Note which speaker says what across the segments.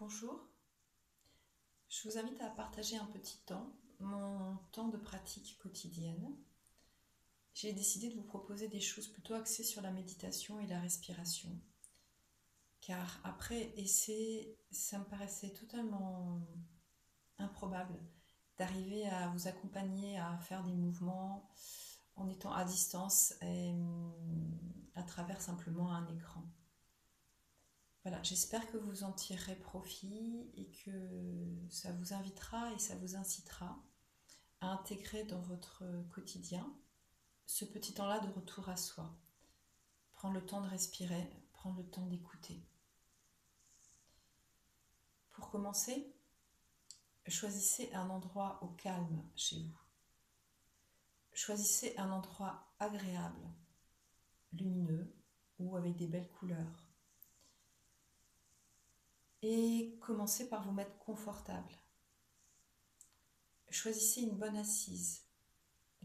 Speaker 1: Bonjour, je vous invite à partager un petit temps, mon temps de pratique quotidienne. J'ai décidé de vous proposer des choses plutôt axées sur la méditation et la respiration. Car après essai, ça me paraissait totalement improbable d'arriver à vous accompagner à faire des mouvements en étant à distance et à travers simplement un écran. Voilà, j'espère que vous en tirerez profit et que ça vous invitera et ça vous incitera à intégrer dans votre quotidien ce petit temps-là de retour à soi. Prendre le temps de respirer, prendre le temps d'écouter. Pour commencer, choisissez un endroit au calme chez vous. Choisissez un endroit agréable, lumineux ou avec des belles couleurs. Et commencez par vous mettre confortable. Choisissez une bonne assise,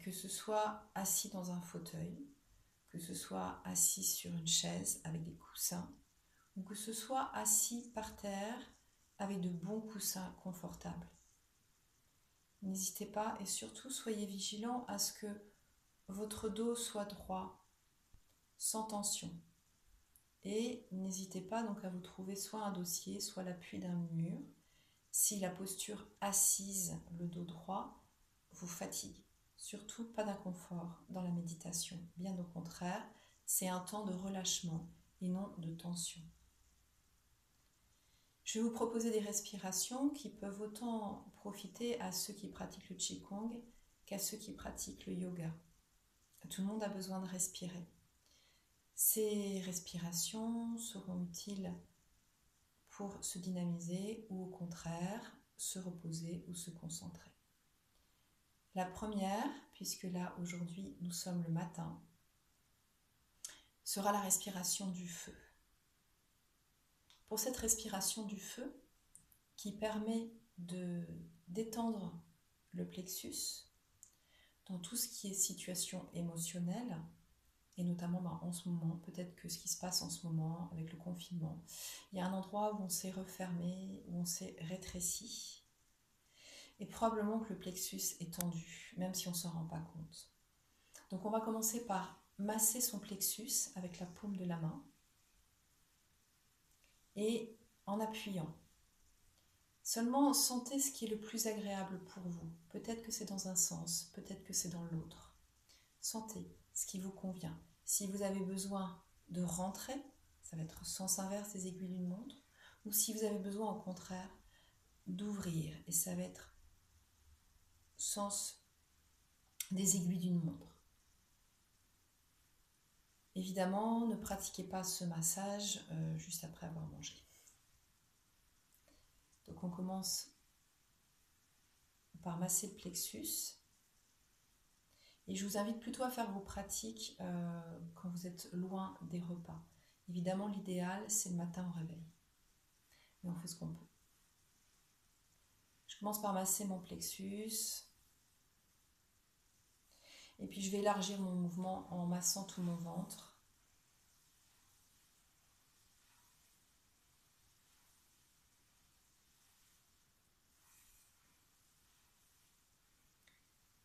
Speaker 1: que ce soit assis dans un fauteuil, que ce soit assis sur une chaise avec des coussins, ou que ce soit assis par terre avec de bons coussins confortables. N'hésitez pas et surtout soyez vigilant à ce que votre dos soit droit, sans tension. Et n'hésitez pas donc à vous trouver soit un dossier, soit l'appui d'un mur, si la posture assise, le dos droit, vous fatigue. Surtout pas d'inconfort dans la méditation. Bien au contraire, c'est un temps de relâchement et non de tension. Je vais vous proposer des respirations qui peuvent autant profiter à ceux qui pratiquent le Qigong qu'à ceux qui pratiquent le yoga. Tout le monde a besoin de respirer. Ces respirations seront utiles pour se dynamiser ou au contraire se reposer ou se concentrer. La première, puisque là aujourd'hui nous sommes le matin, sera la respiration du feu. Pour cette respiration du feu, qui permet de détendre le plexus dans tout ce qui est situation émotionnelle, et notamment en ce moment, peut-être que ce qui se passe en ce moment avec le confinement, il y a un endroit où on s'est refermé, où on s'est rétréci, et probablement que le plexus est tendu, même si on ne s'en rend pas compte. Donc on va commencer par masser son plexus avec la paume de la main, et en appuyant. Seulement sentez ce qui est le plus agréable pour vous. Peut-être que c'est dans un sens, peut-être que c'est dans l'autre. Sentez ce qui vous convient. Si vous avez besoin de rentrer, ça va être sens inverse des aiguilles d'une montre, ou si vous avez besoin au contraire d'ouvrir, et ça va être sens des aiguilles d'une montre. Évidemment, ne pratiquez pas ce massage juste après avoir mangé. Donc on commence par masser le plexus. Et je vous invite plutôt à faire vos pratiques quand vous êtes loin des repas. Évidemment, l'idéal, c'est le matin au réveil. Mais on fait ce qu'on peut. Je commence par masser mon plexus. Et puis je vais élargir mon mouvement en massant tout mon ventre.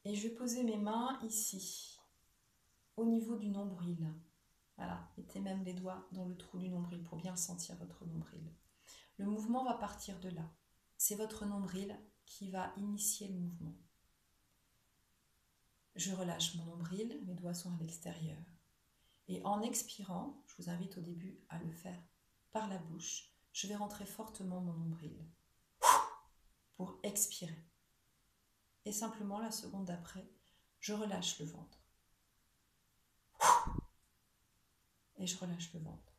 Speaker 1: Et je vais poser mes mains ici, au niveau du nombril. Voilà, mettez même les doigts dans le trou du nombril pour bien sentir votre nombril. Le mouvement va partir de là. C'est votre nombril qui va initier le mouvement. Je relâche mon nombril, mes doigts sont à l'extérieur. Et en expirant, je vous invite au début à le faire par la bouche, je vais rentrer fortement mon nombril pour expirer. Et simplement, la seconde d'après, je relâche le ventre. Et je relâche le ventre.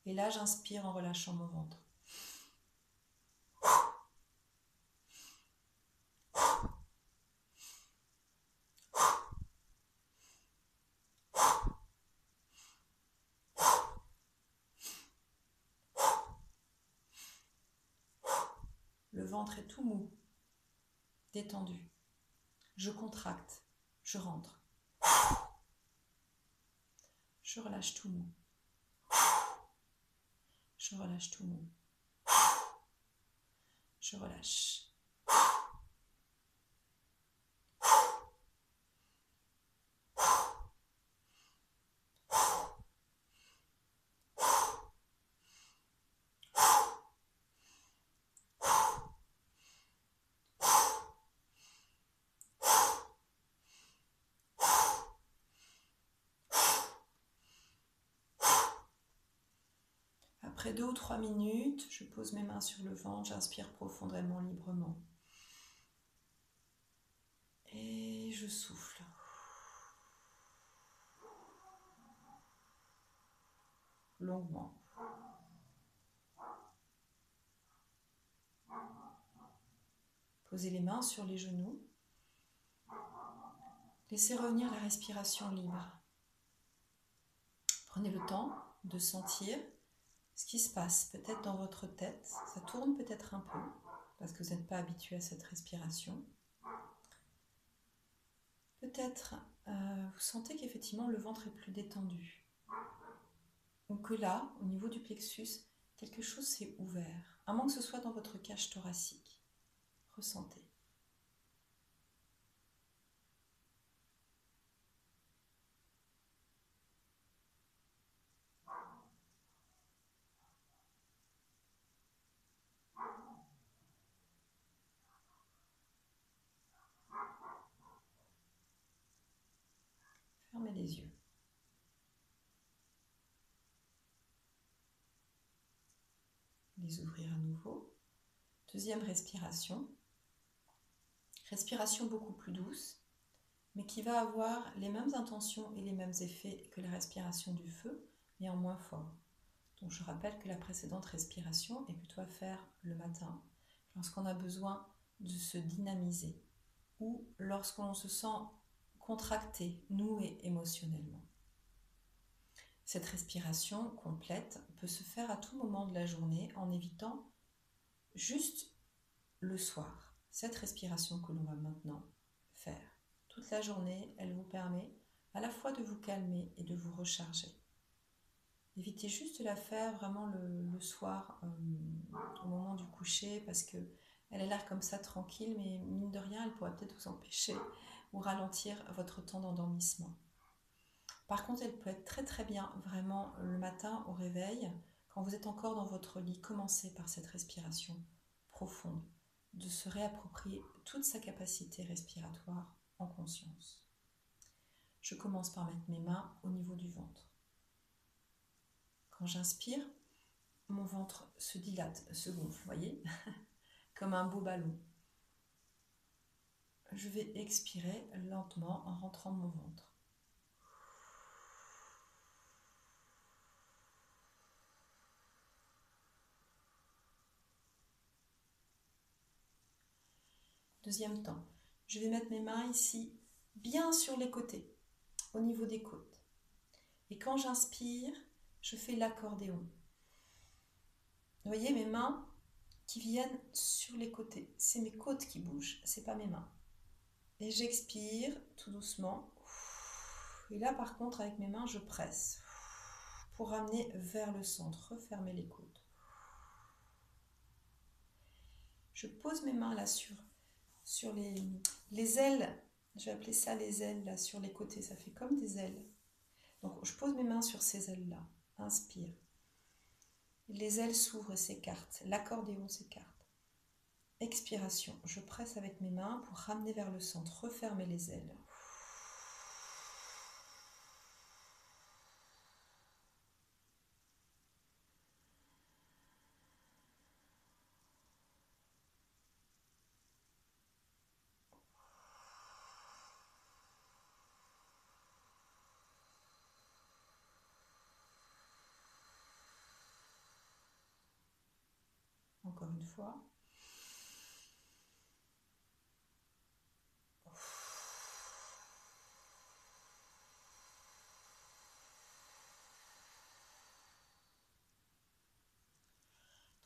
Speaker 1: Et là, j'inspire en relâchant mon ventre. Le ventre est tout mou, détendu. Je contracte, je rentre. Je relâche tout mou. Je relâche tout mon. Je relâche. Après 2 ou 3 minutes, je pose mes mains sur le ventre, j'inspire profondément, librement. Et je souffle. Longuement. Posez les mains sur les genoux. Laissez revenir la respiration libre. Prenez le temps de sentir ce qui se passe peut-être dans votre tête. Ça tourne peut-être un peu parce que vous n'êtes pas habitué à cette respiration. Peut-être vous sentez qu'effectivement le ventre est plus détendu. Ou que là, au niveau du plexus, quelque chose s'est ouvert. À moins que ce soit dans votre cage thoracique. Ressentez. Fermez les yeux. Les ouvrir à nouveau. Deuxième respiration. Respiration beaucoup plus douce, mais qui va avoir les mêmes intentions et les mêmes effets que la respiration du feu, mais en moins fort. Donc je rappelle que la précédente respiration est plutôt à faire le matin, lorsqu'on a besoin de se dynamiser, ou lorsqu'on se sent contracté, noué émotionnellement. Cette respiration complète peut se faire à tout moment de la journée en évitant juste le soir. Cette respiration que l'on va maintenant faire toute la journée, elle vous permet à la fois de vous calmer et de vous recharger. Évitez juste de la faire vraiment le soir, au moment du coucher, parce qu'elle a l'air comme ça tranquille, mais mine de rien, elle pourrait peut-être vous empêcher ou ralentir votre temps d'endormissement. Par contre, elle peut être très très bien, vraiment, le matin au réveil, quand vous êtes encore dans votre lit, commencez par cette respiration profonde, de se réapproprier toute sa capacité respiratoire en conscience. Je commence par mettre mes mains au niveau du ventre. Quand j'inspire, mon ventre se dilate, se gonfle, voyez, comme un beau ballon. Je vais expirer lentement en rentrant mon ventre. Deuxième temps, je vais mettre mes mains ici, bien sur les côtés, au niveau des côtes. Et quand j'inspire, je fais l'accordéon. Vous voyez mes mains qui viennent sur les côtés. C'est mes côtes qui bougent, c'est pas mes mains. Et j'expire tout doucement. Et là par contre avec mes mains je presse pour ramener vers le centre, refermer les côtes. Je pose mes mains là sur les ailes, je vais appeler ça les ailes là sur les côtés, ça fait comme des ailes. Donc je pose mes mains sur ces ailes là, inspire. Les ailes s'ouvrent et s'écartent, l'accordéon s'écarte. Expiration, je presse avec mes mains pour ramener vers le centre, refermer les ailes. Encore une fois.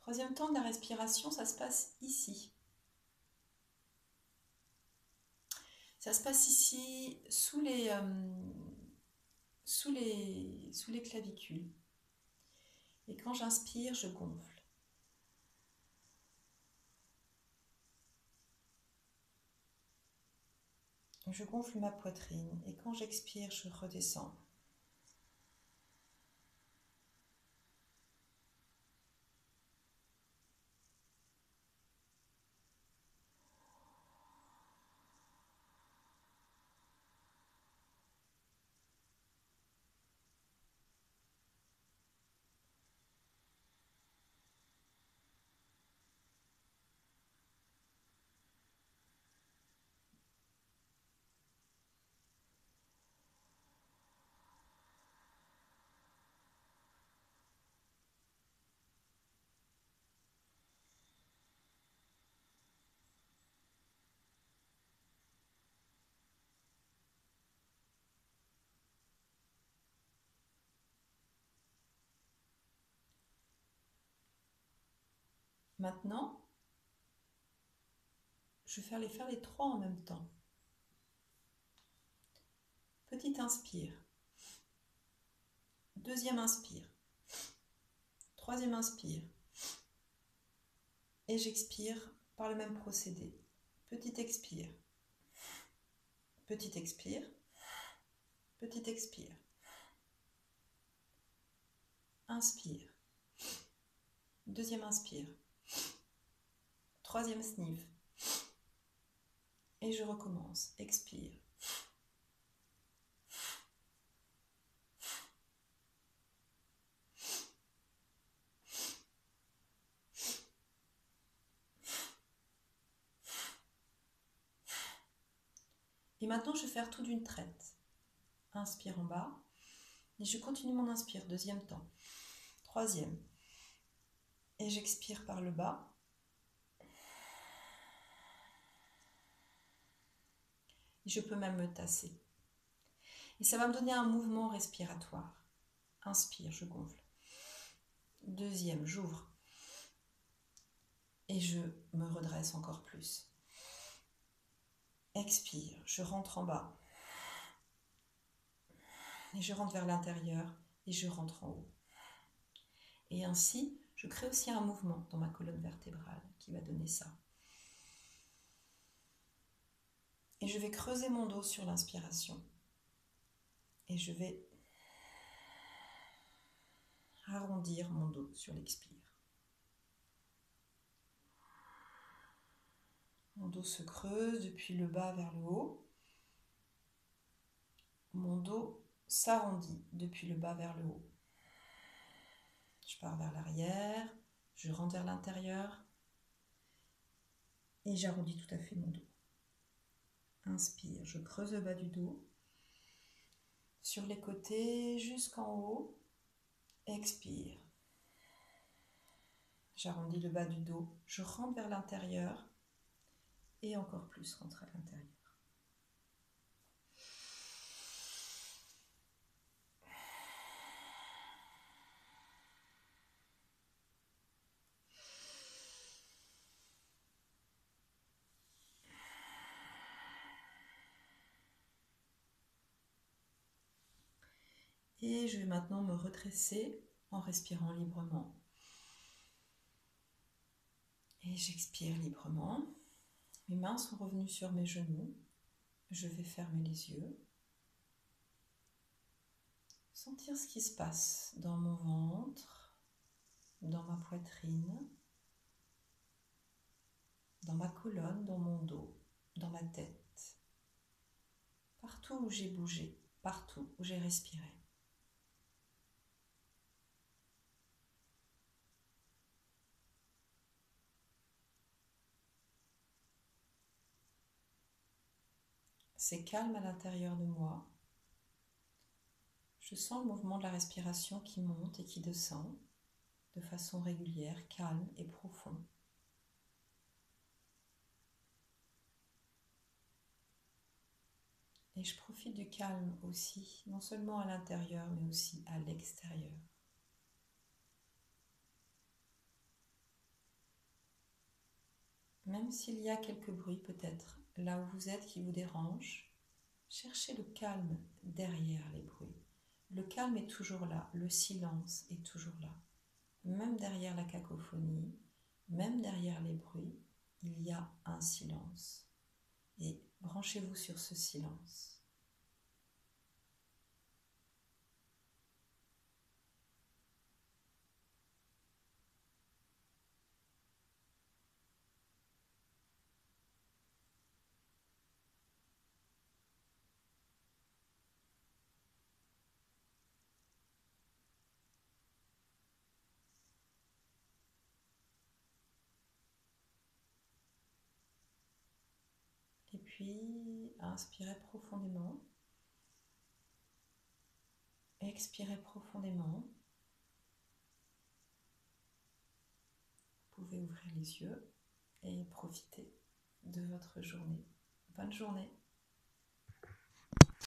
Speaker 1: Troisième temps de la respiration, ça se passe ici. Ça se passe ici, sous les clavicules. Et quand j'inspire, je gonfle. Je gonfle ma poitrine et quand j'expire, je redescends. Maintenant, je vais faire les trois en même temps. Petit inspire. Deuxième inspire. Troisième inspire. Et j'expire par le même procédé. Petit expire. Petit expire. Petit expire. Inspire. Deuxième inspire. Troisième sniff. Et je recommence. Expire. Et maintenant, je vais faire tout d'une traite. Inspire en bas. Et je continue mon inspire. Deuxième temps. Troisième. Et j'expire par le bas. Et je peux même me tasser. Et ça va me donner un mouvement respiratoire. Inspire, je gonfle. Deuxième, j'ouvre. Et je me redresse encore plus. Expire, je rentre en bas. Et je rentre vers l'intérieur et je rentre en haut. Et ainsi, je crée aussi un mouvement dans ma colonne vertébrale qui va donner ça. Et je vais creuser mon dos sur l'inspiration. Et je vais arrondir mon dos sur l'expire. Mon dos se creuse depuis le bas vers le haut. Mon dos s'arrondit depuis le bas vers le haut. Je pars vers l'arrière, je rentre vers l'intérieur et j'arrondis tout à fait mon dos. Inspire, je creuse le bas du dos, sur les côtés jusqu'en haut. Expire. J'arrondis le bas du dos, je rentre vers l'intérieur et encore plus rentre à l'intérieur. Et je vais maintenant me redresser en respirant librement. Et j'expire librement. Mes mains sont revenues sur mes genoux. Je vais fermer les yeux. Sentir ce qui se passe dans mon ventre, dans ma poitrine, dans ma colonne, dans mon dos, dans ma tête. Partout où j'ai bougé, partout où j'ai respiré. C'est calme à l'intérieur de moi. Je sens le mouvement de la respiration qui monte et qui descend de façon régulière, calme et profond. Et je profite du calme aussi, non seulement à l'intérieur, mais aussi à l'extérieur. Même s'il y a quelques bruits peut-être, là où vous êtes qui vous dérangent, cherchez le calme derrière les bruits. Le calme est toujours là, le silence est toujours là. même derrière la cacophonie, même derrière les bruits, il y a un silence. Et branchez-vous sur ce silence. Et puis, inspirez profondément. Expirez profondément. Vous pouvez ouvrir les yeux et profiter de votre journée. Bonne journée.